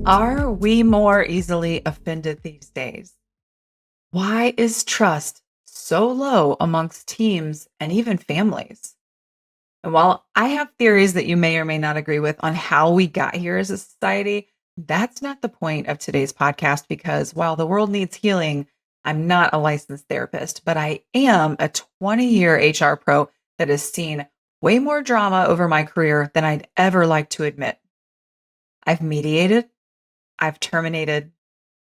Are we more easily offended these days? Why is trust so low amongst teams and even families? And while I have theories that you may or may not agree with on how we got here as a society, that's not the point of today's podcast because while the world needs healing, I'm not a licensed therapist, but I am a 20-year HR pro that has seen way more drama over my career than I'd ever like to admit. I've mediated, I've terminated,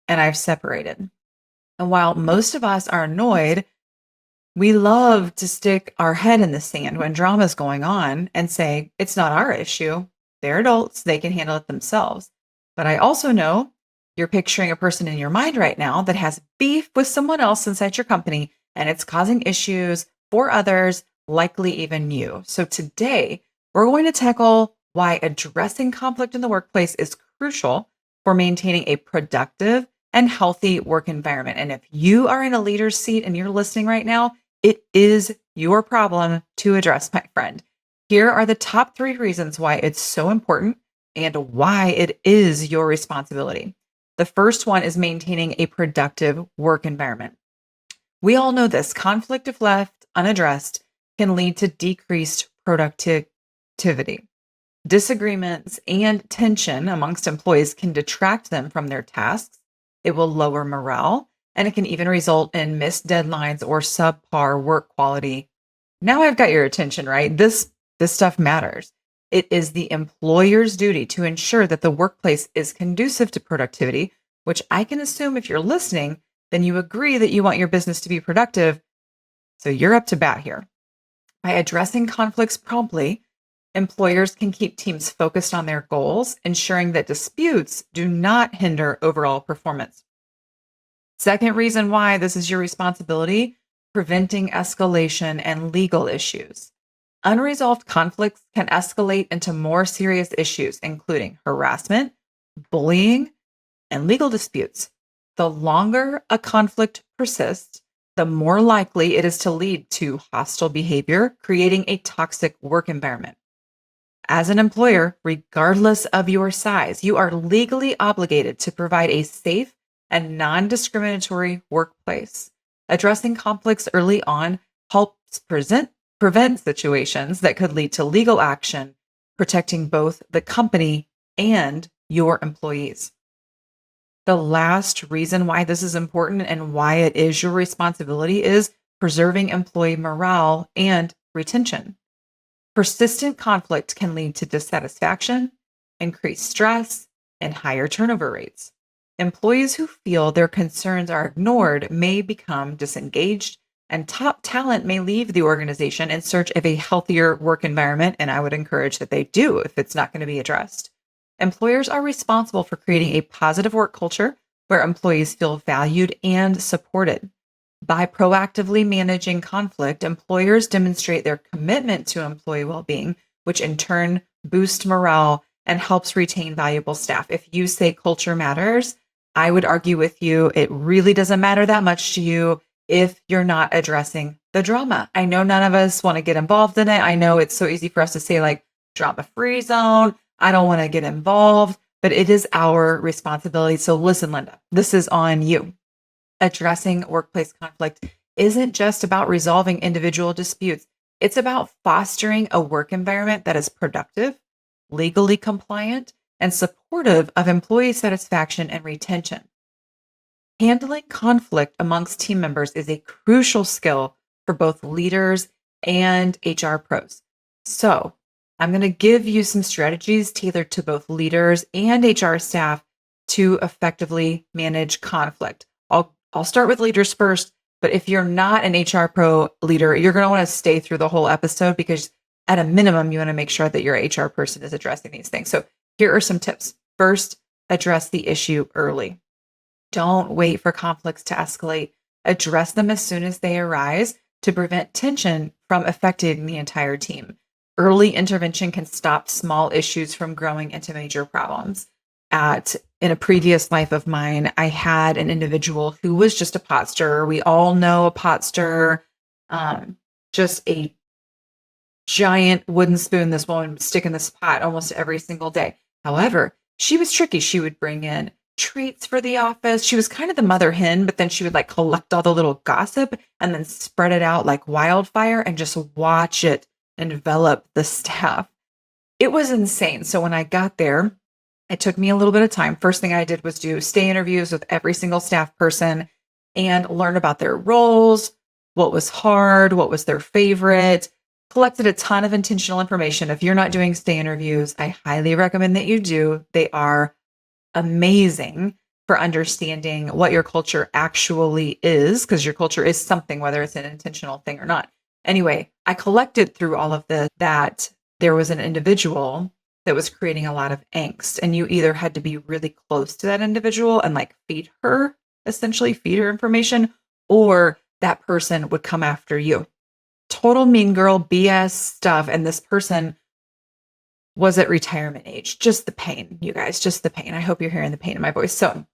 and I've separated. And while most of us are annoyed, we love to stick our head in the sand when drama's going on and say, it's not our issue. They're adults, they can handle it themselves. But I also know you're picturing a person in your mind right now that has beef with someone else inside your company and it's causing issues for others, likely even you. So today, we're going to tackle why addressing conflict in the workplace is crucial for maintaining a productive and healthy work environment. And if you are in a leader's seat and you're listening right now, it is your problem to address, my friend. Here are the top 3 reasons why it's so important and why it is your responsibility. The first one is maintaining a productive work environment. We all know this. Conflict, if left unaddressed, can lead to decreased productivity. Disagreements and tension amongst employees can detract them from their tasks. It will lower morale, and it can even result in missed deadlines or subpar work quality. Now I've got your attention, right? This stuff matters. It is the employer's duty to ensure that the workplace is conducive to productivity, which I can assume if you're listening, then you agree that you want your business to be productive. So you're up to bat here. By addressing conflicts promptly, employers can keep teams focused on their goals, ensuring that disputes do not hinder overall performance. Second reason why this is your responsibility, preventing escalation and legal issues. Unresolved conflicts can escalate into more serious issues, including harassment, bullying, and legal disputes. The longer a conflict persists, the more likely it is to lead to hostile behavior, creating a toxic work environment. As an employer, regardless of your size, you are legally obligated to provide a safe and non-discriminatory workplace. Addressing conflicts early on helps prevent situations that could lead to legal action, protecting both the company and your employees. The last reason why this is important and why it is your responsibility is preserving employee morale and retention. Persistent conflict can lead to dissatisfaction, increased stress, and higher turnover rates. Employees who feel their concerns are ignored may become disengaged, and top talent may leave the organization in search of a healthier work environment, and I would encourage that they do if it's not going to be addressed. Employers are responsible for creating a positive work culture where employees feel valued and supported. By proactively managing conflict, employers demonstrate their commitment to employee well-being, which in turn boosts morale and helps retain valuable staff. If you say culture matters, I would argue with you, it really doesn't matter that much to you if you're not addressing the drama. I know none of us want to get involved in it. I know it's so easy for us to say like drama-free zone. I don't want to get involved, but it is our responsibility. So listen, Linda, this is on you. Addressing workplace conflict isn't just about resolving individual disputes. It's about fostering a work environment that is productive, legally compliant, and supportive of employee satisfaction and retention. Handling conflict amongst team members is a crucial skill for both leaders and HR pros. So I'm going to give you some strategies tailored to both leaders and HR staff to effectively manage conflict. I'll start with leaders first, but if you're not an HR pro leader, you're going to want to stay through the whole episode because at a minimum, you want to make sure that your HR person is addressing these things. So here are some tips. First, address the issue early. Don't wait for conflicts to escalate. Address them as soon as they arise to prevent tension from affecting the entire team. Early intervention can stop small issues from growing into major problems. In a previous life of mine, I had an individual who was just a pot stirrer. We all know a pot stirrer, just a giant wooden spoon this woman would stick in this pot almost every single day. However, she was tricky. She would bring in treats for the office. She was kind of the mother hen, but then she would like collect all the little gossip and then spread it out like wildfire and just watch it envelop the staff. It was insane. So when I got there, it took me a little bit of time. First thing I did was do stay interviews with every single staff person and learn about their roles, what was hard, what was their favorite, collected a ton of intentional information. If you're not doing stay interviews, I highly recommend that you do. They are amazing for understanding what your culture actually is, because your culture is something, whether it's an intentional thing or not. Anyway, I collected through all of this that there was an individual that was creating a lot of angst, and you either had to be really close to that individual and like essentially feed her information, or that person would come after you. Total mean girl BS stuff. And this person was at retirement age. Just the pain, you guys, just the pain. I hope you're hearing the pain in my voice. So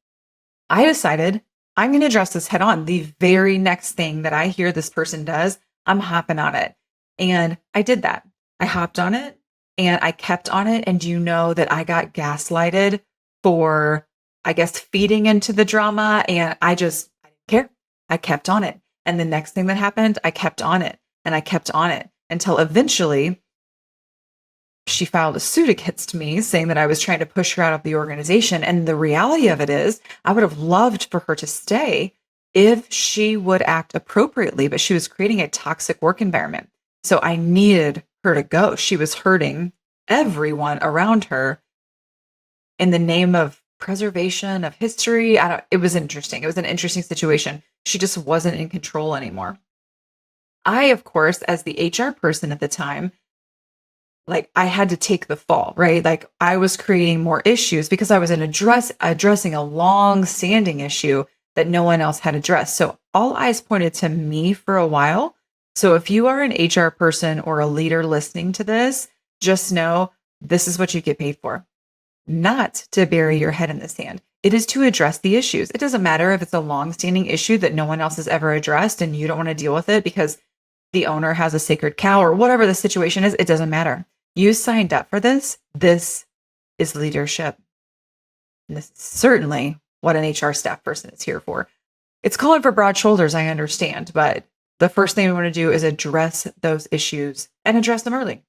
I decided I'm going to address this head on. The very next thing that I hear this person does, I'm hopping on it. And I did that. I hopped on it and I kept on it. And do you know that I got gaslighted for, I guess, feeding into the drama? And I didn't care. I kept on it. And the next thing that happened, I kept on it and I kept on it until eventually she filed a suit against me saying that I was trying to push her out of the organization. And the reality of it is, I would have loved for her to stay if she would act appropriately, but she was creating a toxic work environment. So I needed her to go. She was hurting everyone around her in the name of preservation of history. It was interesting. It was an interesting situation. She just wasn't in control anymore. I, of course, as the HR person at the time, like I had to take the fall, right? Like I was creating more issues because I was addressing a long-standing issue that no one else had addressed. So all eyes pointed to me for a while. So if you are an HR person or a leader listening to this, just know this is what you get paid for. Not to bury your head in the sand. It is to address the issues. It doesn't matter if it's a long-standing issue that no one else has ever addressed and you don't want to deal with it because the owner has a sacred cow or whatever the situation is. It doesn't matter. You signed up for this. This is leadership. And this is certainly what an HR staff person is here for. It's calling for broad shoulders, I understand, but the first thing we want to do is address those issues and address them early.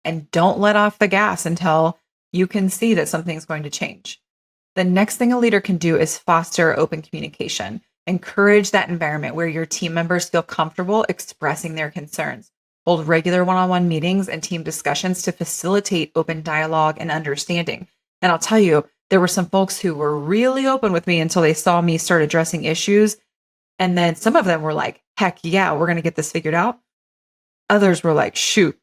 And don't let off the gas until you can see that something's going to change. The next thing a leader can do is foster open communication. Encourage that environment where your team members feel comfortable expressing their concerns. Hold regular one-on-one meetings and team discussions to facilitate open dialogue and understanding. And I'll tell you, there were some folks who were really open with me until they saw me start addressing issues. And then some of them were like, heck yeah, we're going to get this figured out. Others were like, shoot,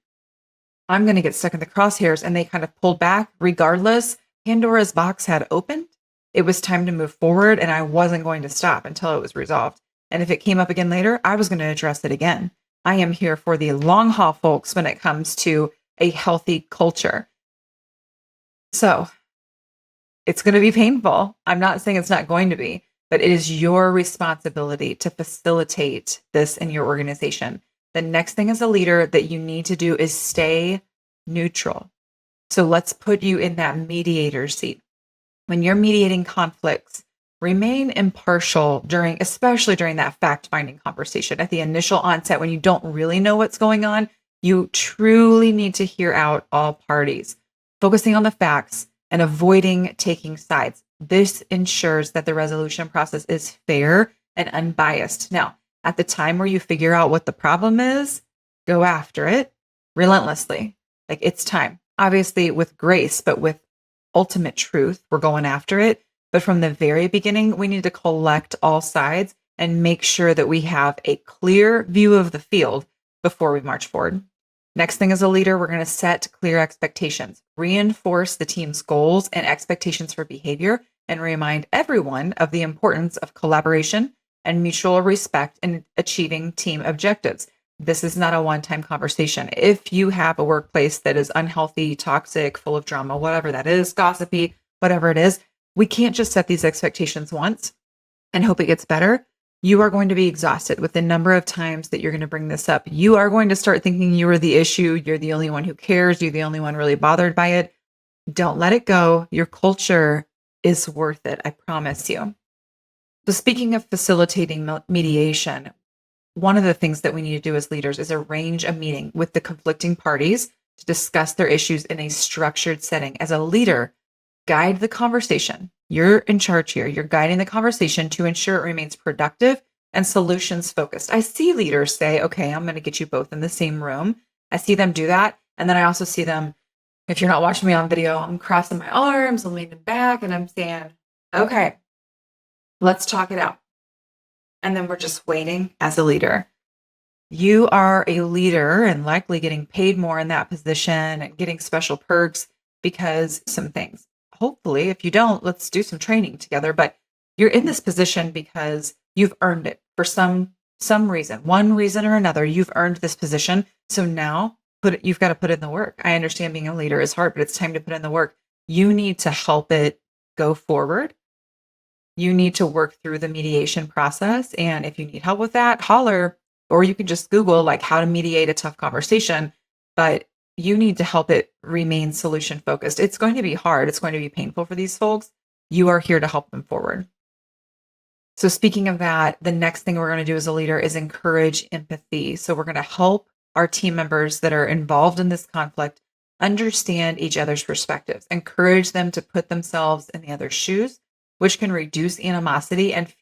I'm going to get stuck in the crosshairs. And they kind of pulled back. Regardless, Pandora's box had opened. It was time to move forward, and I wasn't going to stop until it was resolved. And if it came up again later, I was going to address it again. I am here for the long haul, folks, when it comes to a healthy culture. So it's going to be painful. I'm not saying it's not going to be, but it is your responsibility to facilitate this in your organization. The next thing as a leader that you need to do is stay neutral. So let's put you in that mediator seat. When you're mediating conflicts, remain impartial especially during that fact-finding conversation. At the initial onset, when you don't really know what's going on, you truly need to hear out all parties, focusing on the facts and avoiding taking sides. This ensures that the resolution process is fair and unbiased. Now, at the time where you figure out what the problem is, go after it relentlessly. Like it's time. Obviously with grace, but with ultimate truth, we're going after it. But from the very beginning, we need to collect all sides and make sure that we have a clear view of the field before we march forward. Next thing as a leader, we're going to set clear expectations, reinforce the team's goals and expectations for behavior, and remind everyone of the importance of collaboration and mutual respect in achieving team objectives. This is not a one-time conversation. If you have a workplace that is unhealthy, toxic, full of drama, whatever that is, gossipy, whatever it is, we can't just set these expectations once and hope it gets better. You are going to be exhausted with the number of times that you're going to bring this up. You are going to start thinking you are the issue. You're the only one who cares. You're the only one really bothered by it. Don't let it go. Your culture is worth it. I promise you. So, speaking of facilitating mediation, one of the things that we need to do as leaders is arrange a meeting with the conflicting parties to discuss their issues in a structured setting. As a leader, guide the conversation. You're in charge here. You're guiding the conversation to ensure it remains productive and solutions focused. I see leaders say, okay, I'm going to get you both in the same room. I see them do that. And then I also see them, if you're not watching me on video, I'm crossing my arms, I'm leaning back, and I'm saying, okay, let's talk it out. And then we're just waiting as a leader. You are a leader and likely getting paid more in that position and getting special perks because some things. Hopefully, if you don't, let's do some training together. But you're in this position because you've earned it for some reason, one reason or another. You've earned this position. So now you've got to put in the work. I understand being a leader is hard, but it's time to put in the work. You need to help it go forward. You need to work through the mediation process. And if you need help with that, holler, or you can just Google like how to mediate a tough conversation. But you need to help it remain solution focused. It's going to be hard. It's going to be painful for these folks. You are here to help them forward. So speaking of that, the next thing we're going to do as a leader is encourage empathy. So we're going to help our team members that are involved in this conflict understand each other's perspectives, encourage them to put themselves in the other's shoes, which can reduce animosity and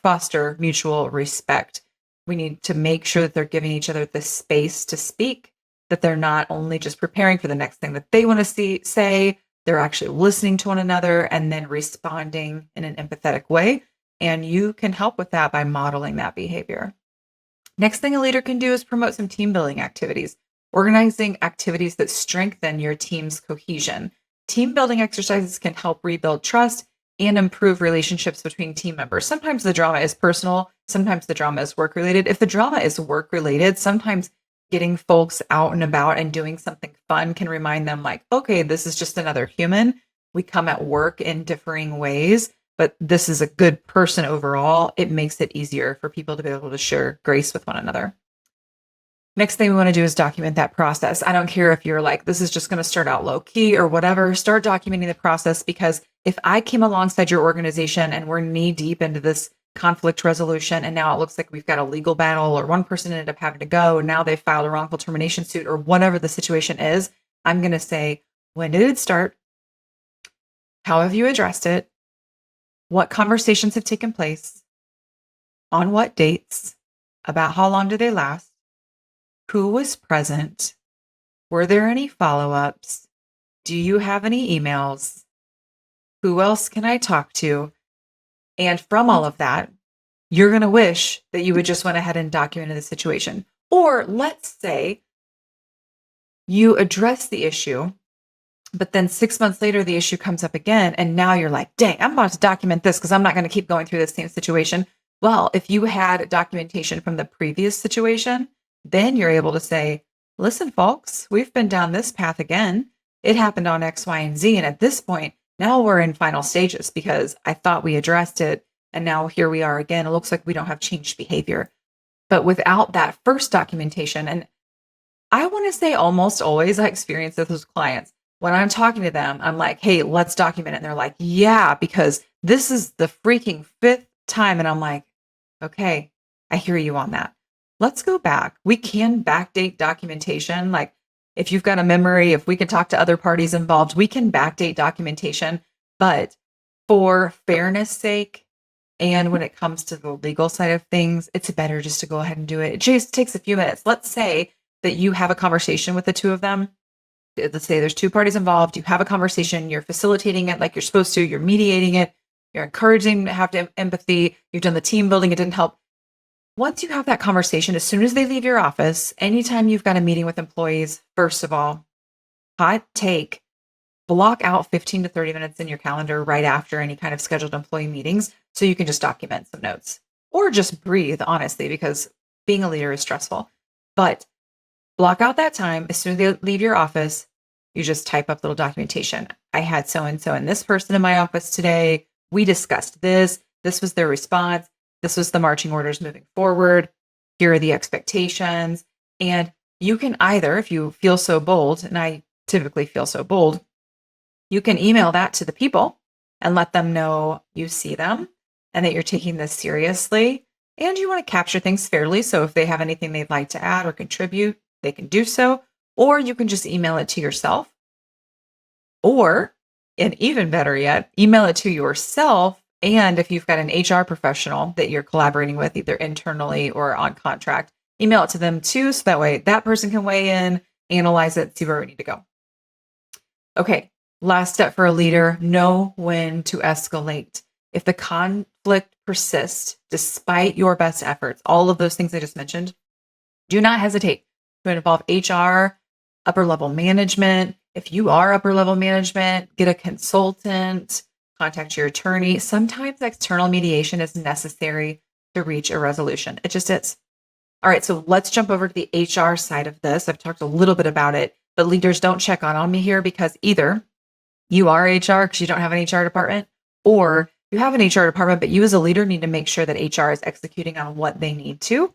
foster mutual respect. We need to make sure that they're giving each other the space to speak, that they're not only just preparing for the next thing that they want to say, they're actually listening to one another and then responding in an empathetic way. And you can help with that by modeling that behavior. Next thing a leader can do is promote some team building activities, organizing activities that strengthen your team's cohesion. Team building exercises can help rebuild trust and improve relationships between team members. Sometimes the drama is personal. Sometimes the drama is work related. If the drama is work related, sometimes getting folks out and about and doing something fun can remind them like, okay, this is just another human. We come at work in differing ways, but this is a good person overall. It makes it easier for people to be able to share grace with one another. Next thing we want to do is document that process. I don't care if you're like, this is just going to start out low key or whatever, start documenting the process, because if I came alongside your organization and we're knee deep into this conflict resolution and now it looks like we've got a legal battle or one person ended up having to go and now they filed a wrongful termination suit or whatever the situation is, I'm going to say, when did it start? How have you addressed it? What conversations have taken place? On what dates? About how long do they last? Who was present? Were there any follow-ups? Do you have any emails? Who else can I talk to? And from all of that, you're going to wish that you would just went ahead and documented the situation. Or let's say you address the issue, but then 6 months later, the issue comes up again. And now you're like, dang, I'm about to document this because I'm not going to keep going through the same situation. Well, if you had documentation from the previous situation, then you're able to say, listen, folks, we've been down this path again. It happened on X, Y, and Z. And at this point, now we're in final stages because I thought we addressed it. And now here we are again. It looks like we don't have changed behavior. But without that first documentation, and I want to say almost always I experience this with clients. When I'm talking to them, I'm like, hey, let's document it. And they're like, yeah, because this is the freaking fifth time. And I'm like, okay, I hear you on that. Let's go back. We can backdate documentation. Like if you've got a memory, if we can talk to other parties involved, we can backdate documentation. But for fairness sake, and when it comes to the legal side of things, it's better just to go ahead and do it. It just takes a few minutes. Let's say that you have a conversation with the two of them. Let's say there's two parties involved. You have a conversation. You're facilitating it like you're supposed to. You're mediating it. You're encouraging to have empathy. You've done the team building. It didn't help. Once you have that conversation, as soon as they leave your office, anytime you've got a meeting with employees, first of all, hot take, block out 15 to 30 minutes in your calendar right after any kind of scheduled employee meetings so you can just document some notes or just breathe, honestly, because being a leader is stressful. But block out that time. As soon as they leave your office, you just type up little documentation. I had so-and-so and this person in my office today. We discussed this. This was their response. This was the marching orders moving forward. Here are the expectations. And you can either, if you feel so bold, and I typically feel so bold, You can email that to the people and let them know you see them and that you're taking this seriously. And you want to capture things fairly. So if they have anything they'd like to add or contribute, they can do so. Or you can just email it to yourself. Or, and even better yet, email it to yourself. And if you've got an HR professional that you're collaborating with, either internally or on contract, email it to them too. So that way that person can weigh in, analyze it, see where we need to go. Okay, last step for a leader, know when to escalate. If the conflict persists despite your best efforts, all of those things I just mentioned, do not hesitate to involve HR, upper level management. If you are upper level management, get a consultant, contact your attorney. Sometimes external mediation is necessary to reach a resolution. It just is. All right, so let's jump over to the HR side of this. I've talked a little bit about it, but leaders don't check on me here because either you are HR because you don't have an HR department, or you have an HR department, but you as a leader need to make sure that HR is executing on what they need to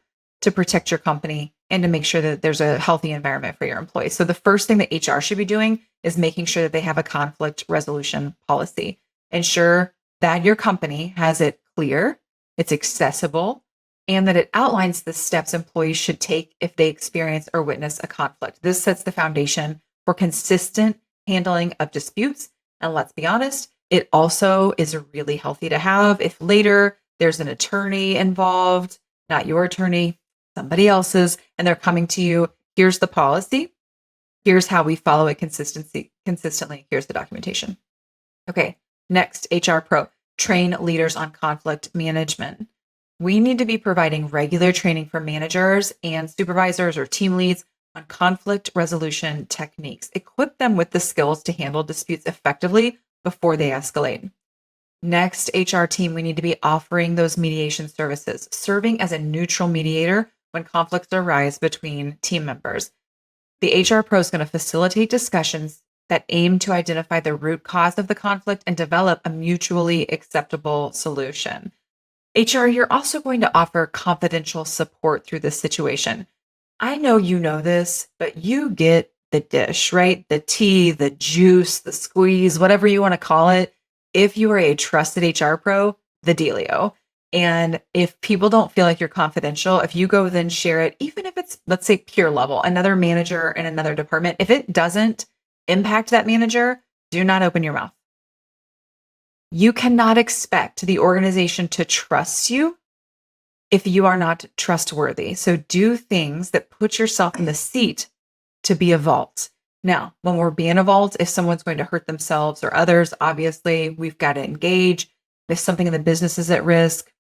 protect your company and to make sure that there's a healthy environment for your employees. So the first thing that HR should be doing is making sure that they have a conflict resolution policy. Ensure that your company has it clear, it's accessible, and that it outlines the steps employees should take if they experience or witness a conflict. This sets the foundation for consistent handling of disputes. And let's be honest, it also is really healthy to have if later there's an attorney involved, not your attorney, somebody else's, and they're coming to you. Here's the policy. Here's how we follow it consistently. Here's the documentation. Okay, next, HR Pro, train leaders on conflict management. We need to be providing regular training for managers and supervisors or team leads on conflict resolution techniques. Equip them with the skills to handle disputes effectively before they escalate. Next, HR team, we need to be offering those mediation services, serving as a neutral mediator when conflicts arise between team members. The HR Pro is going to facilitate discussions that aim to identify the root cause of the conflict and develop a mutually acceptable solution. HR, you're also going to offer confidential support through this situation. I know you know this, but you get the dish, right? The tea, the juice, the squeeze, whatever you want to call it. If you are a trusted HR pro, the dealio. And if people don't feel like you're confidential, if you go then share it, even if it's, let's say, peer level, another manager in another department, if it doesn't impact that manager, do not open your mouth. You cannot expect the organization to trust you if you are not trustworthy. So do things that put yourself in the seat to be a vault. Now, when we're being a vault, if someone's going to hurt themselves or others, obviously we've got to engage. If something in the business is at risk,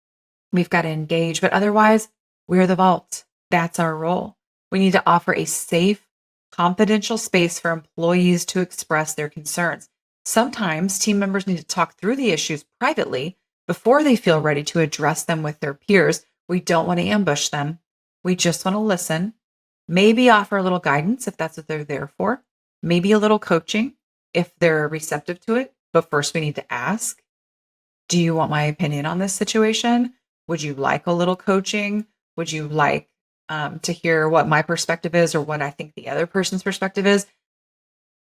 we've got to engage. But otherwise, we're the vault. That's our role. We need to offer a safe, confidential space for employees to express their concerns. Sometimes team members need to talk through the issues privately before they feel ready to address them with their peers. We don't want to ambush them. We just want to listen, maybe offer a little guidance if that's what they're there for, maybe a little coaching if they're receptive to it. But first we need to ask, do you want my opinion on this situation? Would you like a little coaching? Would you like to hear what my perspective is or what I think the other person's perspective is?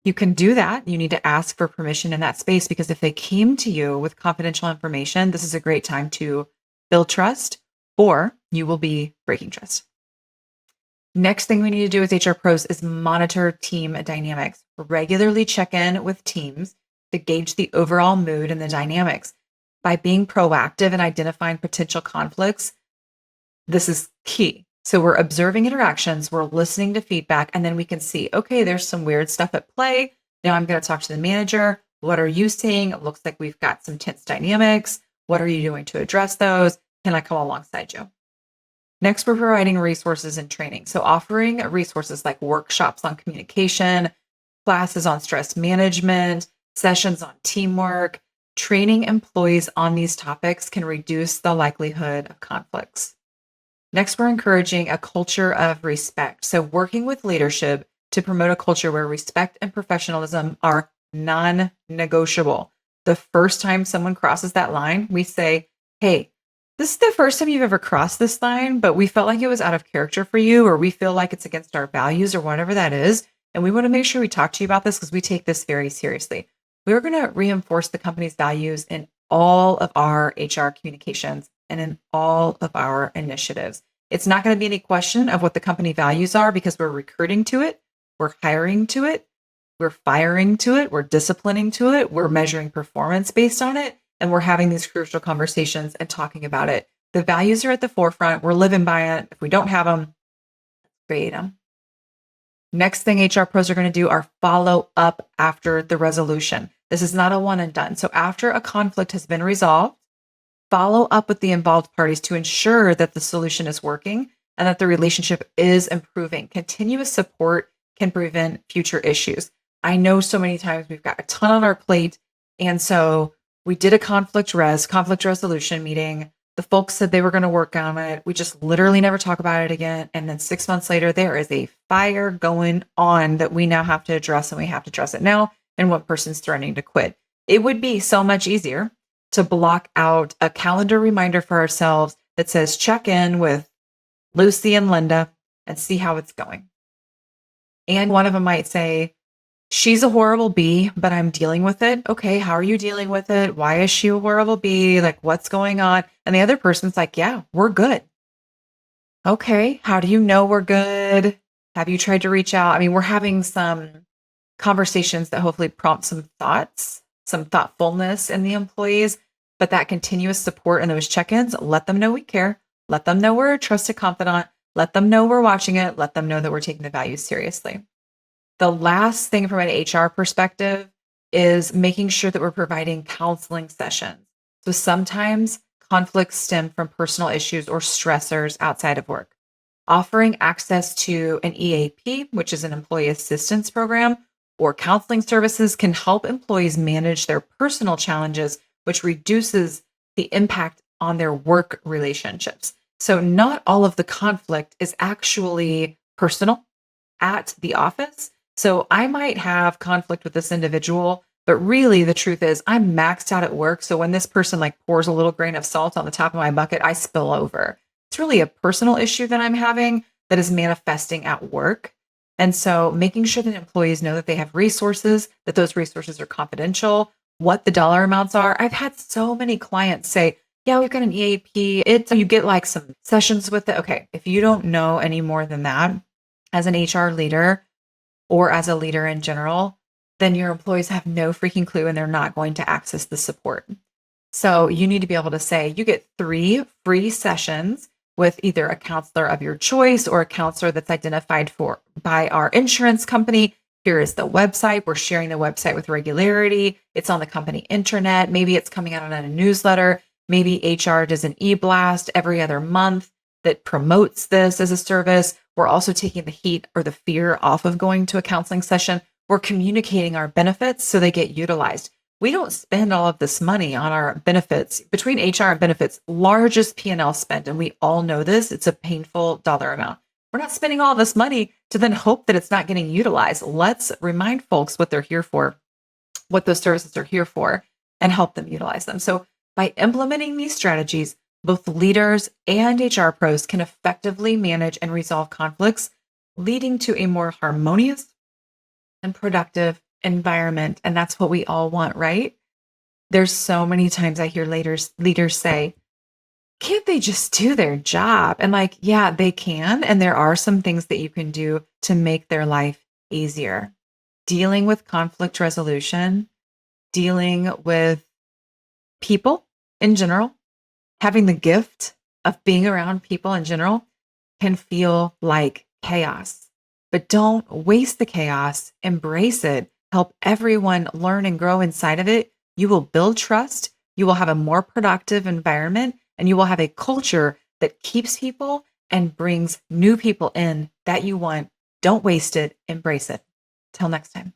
You can do that. You need to ask for permission in that space because if they came to you with confidential information, this is a great time to build trust or you will be breaking trust. Next thing we need to do as HR pros is monitor team dynamics. Regularly check in with teams to gauge the overall mood and the dynamics. By being proactive and identifying potential conflicts, this is key. So we're observing interactions, we're listening to feedback, and then we can see, okay, there's some weird stuff at play. Now I'm going to talk to the manager. What are you seeing? It looks like we've got some tense dynamics. What are you doing to address those? Can I come alongside you? Next, we're providing resources and training. So offering resources like workshops on communication, classes on stress management, sessions on teamwork. Training employees on these topics can reduce the likelihood of conflicts. Next, we're encouraging a culture of respect. So working with leadership to promote a culture where respect and professionalism are non-negotiable. The first time someone crosses that line, we say, hey, this is the first time you've ever crossed this line, but we felt like it was out of character for you, or we feel like it's against our values or whatever that is. And we want to make sure we talk to you about this because we take this very seriously. we're going to reinforce the company's values in all of our HR communications and in all of our initiatives. It's not going to be any question of what the company values are because we're recruiting to it, we're hiring to it, we're firing to it, we're disciplining to it, we're measuring performance based on it, and we're having these crucial conversations and talking about it. The values are at the forefront. We're living by it. If we don't have them, create them. Next thing HR pros are going to do are follow up after the resolution. This is not a one and done. So after a conflict has been resolved, follow up with the involved parties to ensure that the solution is working and that the relationship is improving. Continuous support can prevent future issues. I know so many times we've got a ton on our plate. And so we did a conflict resolution meeting. The folks said they were going to work on it. We just literally never talk about it again. And then 6 months later, there is a fire going on that we now have to address, and we have to address it now. And one person's threatening to quit. It would be so much easier to block out a calendar reminder for ourselves that says check in with Lucy and Linda and see how it's going. And one of them might say, she's a horrible bee, but I'm dealing with it. Okay, how are you dealing with it? Why is she a horrible bee? Like, what's going on? And the other person's like, yeah, we're good. Okay, how do you know we're good? Have you tried to reach out? I mean, we're having some conversations that hopefully prompt some thoughts, some thoughtfulness in the employees, but that continuous support and those check-ins, let them know we care. Let them know we're a trusted confidant. Let them know we're watching it. Let them know that we're taking the values seriously. The last thing from an HR perspective is making sure that we're providing counseling sessions. So sometimes conflicts stem from personal issues or stressors outside of work. Offering access to an EAP, which is an employee assistance program, or counseling services can help employees manage their personal challenges, which reduces the impact on their work relationships. So not all of the conflict is actually personal at the office. So I might have conflict with this individual, but really the truth is I'm maxed out at work. So when this person like pours a little grain of salt on the top of my bucket, I spill over. It's really a personal issue that I'm having that is manifesting at work. And so making sure that employees know that they have resources, that those resources are confidential, what the dollar amounts are. I've had so many clients say, yeah, we've got an EAP. You get like some sessions with it. Okay, if you don't know any more than that as an HR leader or as a leader in general, then your employees have no freaking clue and they're not going to access the support. So you need to be able to say you get 3 free sessions with either a counselor of your choice or a counselor that's identified for by our insurance company. Here is the website. We're sharing the website with regularity. It's on the company intranet. Maybe it's coming out on a newsletter. Maybe HR does an e-blast every other month that promotes this as a service. We're also taking the heat or the fear off of going to a counseling session. We're communicating our benefits so they get utilized. We don't spend all of this money on our benefits. Between HR and benefits, largest P&L spend, and we all know this, it's a painful dollar amount. We're not spending all this money to then hope that it's not getting utilized. Let's remind folks what they're here for, what those services are here for, and help them utilize them. So by implementing these strategies, both leaders and HR pros can effectively manage and resolve conflicts, leading to a more harmonious and productive environment. And that's what we all want, right? There's so many times I hear leaders say, can't they just do their job? And like, yeah, they can. And there are some things that you can do to make their life easier. Dealing with conflict resolution, dealing with people in general, having the gift of being around people in general can feel like chaos. But don't waste the chaos, embrace it, help everyone learn and grow inside of it. You will build trust, you will have a more productive environment, and you will have a culture that keeps people and brings new people in that you want. Don't waste it, embrace it. Till next time.